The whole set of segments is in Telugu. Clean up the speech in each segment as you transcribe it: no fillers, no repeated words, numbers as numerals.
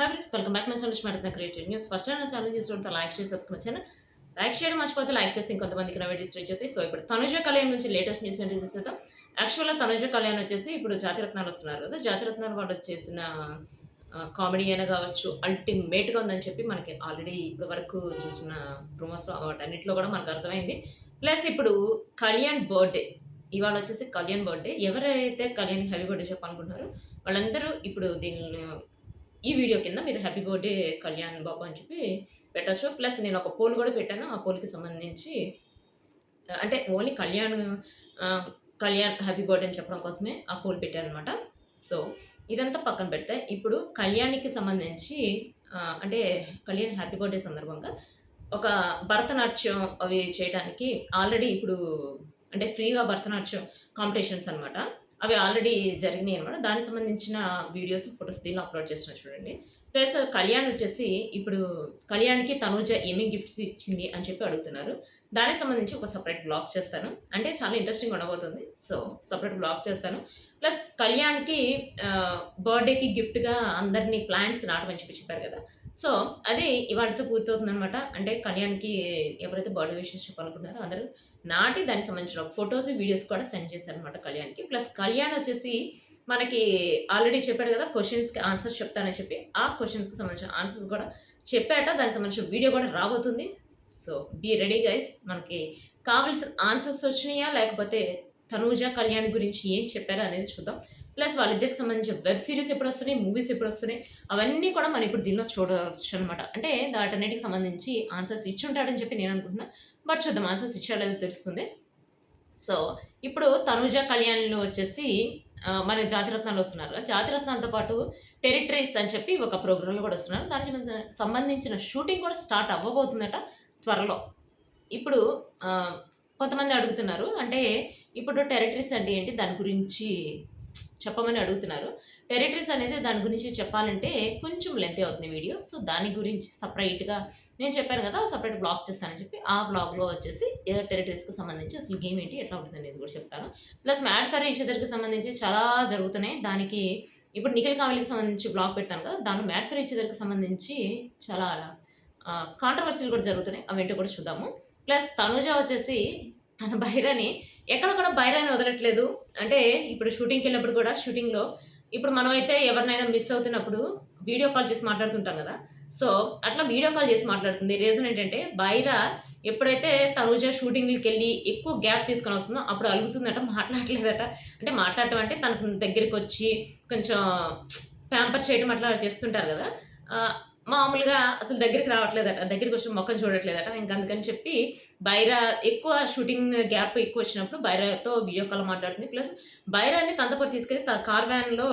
Hi friends, welcome back my channel smart creative news. First time నా ఛానల్ చూస్తుంటే లైక్ చేసి సబ్స్క్రైబ్ చేయండి. లైక్ చేయడం మర్చిపోతే లైక్ చేస్తే ఇంకొంతమందికి నోటిఫికేషన్స్ రీచ్ అవుతాయి. సో ఇప్పుడు తనుజ కళ్యాణ్ నుంచి లేటెస్ట్ న్యూస్ ఏంటి చూసేద్దాం. యాక్చువల్గా తనుజ కళ్యాణ్ వచ్చేసి ఇప్పుడు జాతిరత్నాలు వస్తున్నారు కదా, జాతిరత్నాలు వాళ్ళు చేసిన కామెడీ అయినా కావచ్చు అల్టిమేట్గా ఉందని చెప్పి మనకి ఆల్రెడీ ఇప్పటి వరకు చూసిన ప్రూమోస్లో వాటన్నిటిలో కూడా మనకు అర్థమైంది. ప్లస్ ఇప్పుడు కళ్యాణ్ బర్త్డే ఇవాళ వచ్చేసి కళ్యాణ్ బర్త్డే. ఎవరైతే కళ్యాణ్ హ్యాపీ బర్త్డే చెప్పాలనుకుంటున్నారో వాళ్ళందరూ ఇప్పుడు దీన్ని ఈ వీడియో కింద మీరు హ్యాపీ బర్త్డే కళ్యాణ్ బాబు అని చెప్పి పెట్టచ్చు. ప్లస్ నేను ఒక పోల్ కూడా పెట్టాను. ఆ పోల్కి సంబంధించి అంటే ఓన్లీ కళ్యాణ్ హ్యాపీ బర్త్డే అని చెప్పడం కోసమే ఆ పోల్ పెట్టాను అనమాట. సో ఇదంతా పక్కన పెడితే ఇప్పుడు కళ్యాణ్కి సంబంధించి అంటే కళ్యాణ్ హ్యాపీ బర్త్డే సందర్భంగా ఒక భరతనాట్యం అవి చేయడానికి ఆల్రెడీ ఇప్పుడు అంటే ఫ్రీగా భరతనాట్యం కాంపిటీషన్స్ అనమాట. అవి ఆల్రెడీ జరిగినాయి అనమాట. దానికి సంబంధించిన వీడియోస్, ఫొటోస్ దీనిలో అప్లోడ్ చేస్తున్నా చూడండి. ప్లస్ కళ్యాణ్ వచ్చేసి ఇప్పుడు కళ్యాణ్‌కి తనూజ ఏమేమి గిఫ్ట్స్ ఇచ్చింది అని చెప్పి అడుగుతున్నారు. దానికి సంబంధించి ఒక సెపరేట్ బ్లాగ్ చేస్తాను. అంటే చాలా ఇంట్రెస్టింగ్ ఉండబోతుంది. సో సెపరేట్ బ్లాగ్ చేస్తాను. ప్లస్ కళ్యాణ్‌కి బర్త్‌డేకి గిఫ్ట్‌గా అందరిని ప్లాంట్స్ నాటమని చెప్పి చెప్పారు కదా! సో అది ఇవాళతో పూర్తవుతుందనమాట. అంటే కళ్యాణ్‌కి ఎవరైతే బర్త్‌డే విషెస్ చెప్పాలనుకున్నారో అందరూ నాటి దానికి సంబంధించిన ఫొటోస్, వీడియోస్ కూడా సెండ్ చేశారనమాట కళ్యాణ్‌కి. ప్లస్ కళ్యాణ్ వచ్చేసి మనకి ఆల్రెడీ చెప్పాడు కదా క్వెషన్స్‌కి ఆన్సర్స్ చెప్తానని చెప్పి. ఆ క్వెషన్స్‌కి సంబంధించిన ఆన్సర్స్ కూడా చెప్పాట. దానికి సంబంధించిన వీడియో కూడా రాబోతుంది. So be ready guys. మనకి కావాల్సిన ఆన్సర్స్ వచ్చినాయా లేకపోతే తనూజ, కళ్యాణ్ గురించి ఏం చెప్పారా అనేది చూద్దాం. ప్లస్ వాళ్ళిద్దరికి సంబంధించిన వెబ్ సిరీస్ ఎప్పుడు వస్తున్నాయి, మూవీస్ ఎప్పుడు వస్తున్నాయి, అవన్నీ కూడా మనం ఇప్పుడు దీనిలో చూడవచ్చు అనమాట. అంటే వాటన్నిటికి సంబంధించి ఆన్సర్స్ ఇచ్చుంటాడని చెప్పి నేను అనుకుంటున్నా. బట్ చూద్దాం ఆన్సర్స్ ఇచ్చాడో తెలుస్తుంది. సో ఇప్పుడు తనుజ కళ్యాణ్‌లో వచ్చేసి మన జాతిరత్నాలు వస్తున్నారు. జాతిరత్నాలతో పాటు టెరిటరీస్ అని చెప్పి ఒక ప్రోగ్రామ్‌లో కూడా వస్తున్నారు. దానికి సంబంధించిన షూటింగ్ కూడా స్టార్ట్ అవ్వబోతుందట త్వరలో. ఇప్పుడు కొంతమంది అడుగుతున్నారు. అంటే ఇప్పుడు టెరిటరీస్ అంటే ఏంటి? దాని గురించి చెప్పమని అడుగుతున్నారు. టెరిటరీస్ అనేది దాని గురించి చెప్పాలంటే కొంచెం లెంతీ అవుతుంది వీడియో. సో దాని గురించి సపరేట్‌గా నేను చెప్పాను కదా! సెపరేట్ బ్లాగ్ చేస్తానని చెప్పి ఆ బ్లాగ్‌లో వచ్చేసి టెరిటరీస్‌కి సంబంధించి అసలు గేమ్ ఏంటి, ఎట్లా ఉంటుందనేది కూడా చెప్తాను. ప్లస్ మ్యాడ్ ఫర్ ఈచ్ అదర్‌కి సంబంధించి చాలా జరుగుతున్నాయి. దానికి ఇప్పుడు నిఖిల్ కావలికి సంబంధించి బ్లాగ్ పెడతాను కదా! దాంట్లో మ్యాడ్ ఫర్ ఈచ్ అదర్‌కి సంబంధించి చాలా కాంట్రవర్సీలు కూడా జరుగుతున్నాయి. అవేంటో కూడా చూద్దాము. ప్లస్ తనుజ వచ్చేసి తన బైరాని ఎక్కడ కూడా బైరాని వదలట్లేదు. అంటే ఇప్పుడు షూటింగ్‌కెళ్ళినప్పుడు కూడా షూటింగ్‌లో ఇప్పుడు మనమైతే ఎవరినైనా మిస్ అవుతున్నప్పుడు వీడియో కాల్ చేసి మాట్లాడుతుంటాం కదా! సో అట్లా వీడియో కాల్ చేసి మాట్లాడుతుంది. రీజన్ ఏంటంటే బైరా ఎప్పుడైతే తనుజ షూటింగ్‌లకెళ్ళి ఎక్కువ గ్యాప్ తీసుకొని వస్తుందో అప్పుడు అలుగుతుందట, మాట్లాడట్లేదట. అంటే మాట్లాడటం అంటే తనకు దగ్గరికొచ్చి కొంచెం ప్యాంపర్ చేయడం అట్లా చేస్తుంటారు కదా! మామూలుగా అసలు దగ్గరికి రావట్లేదట. దగ్గరికొచ్చి మొఖం చూడట్లేదట. ఇంక అందుకని చెప్పి బైరా ఎక్కువ షూటింగ్ గ్యాప్ ఎక్కువొచ్చినప్పుడు బైరాతో వీడియో కాల్ మాట్లాడుతుంది. ప్లస్ బైరాని తనతో పాటు తీసుకెళ్ళి కార్ వ్యాన్‌లో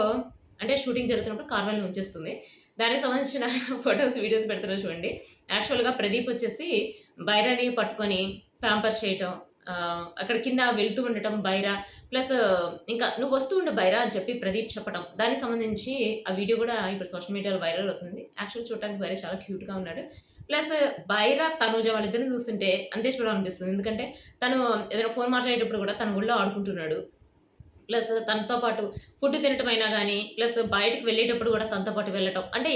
అంటే షూటింగ్ జరుగుతున్నప్పుడు కార్ వ్యాన్‌లో ఉంచేస్తుంది. దానికి సంబంధించిన ఫోటోస్, వీడియోస్ పెడుతున్నారు చూడండి. యాక్చువల్‌గా ప్రదీప్ వచ్చేసి బైరాని పట్టుకొని ప్యాంపర్ చేయటం, అక్కడ కింద వెళ్తూ ఉండటం బైరా. ప్లస్ ఇంకా "నువ్వు వస్తూ ఉండు బైరా" అని చెప్పి ప్రదీప్ చెప్పడం. దానికి సంబంధించి ఆ వీడియో కూడా ఇప్పుడు సోషల్ మీడియాలో వైరల్ అవుతుంది. యాక్చువల్‌గా చూడటానికి బైరా చాలా క్యూట్‌గా ఉన్నాడు. ప్లస్ బైరా, తనుజ వాళ్ళిద్దరిని చూస్తుంటే అంతే చూడాలనిపిస్తుంది. ఎందుకంటే తను ఏదైనా ఫోన్ మాట్లాడేటప్పుడు కూడా తన ఒళ్ళో ఆడుకుంటున్నాడు. ప్లస్ తనతో పాటు ఫుడ్ తినటమైనా గానీ, ప్లస్ బయటకి వెళ్ళేటప్పుడు కూడా తనతో పాటు వెళ్ళటం. అంటే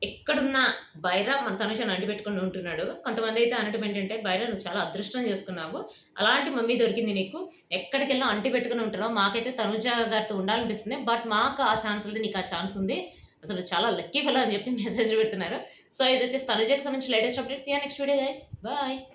ఎక్కడున్నా బైరా మన తనుజని అంటిపెట్టుకొని ఉంటున్నాడు. కొంతమందైతే అనటం ఏంటంటే, "బైరా నువ్వు చాలా అదృష్టం చేసుకున్నావు. అలాంటి మమ్మీ దొరికింది నీకు. ఎక్కడికెళ్ళినా అంటిపెట్టుకొని ఉంటున్నావు. మాకైతే తనుజ గారితో ఉండాలనిపిస్తుంది. బట్ మాకు ఆ ఛాన్స్ లేదు. నీకు ఆ ఛాన్స్ ఉంది. అసలు చాలా లక్కీ ఫెలో" అని చెప్పి మెసేజ్‌లు పెడుతున్నారు. సో ఇదొచ్చేసి తనుజకి సంబంధించిన latest updates. See you next video guys. Bye.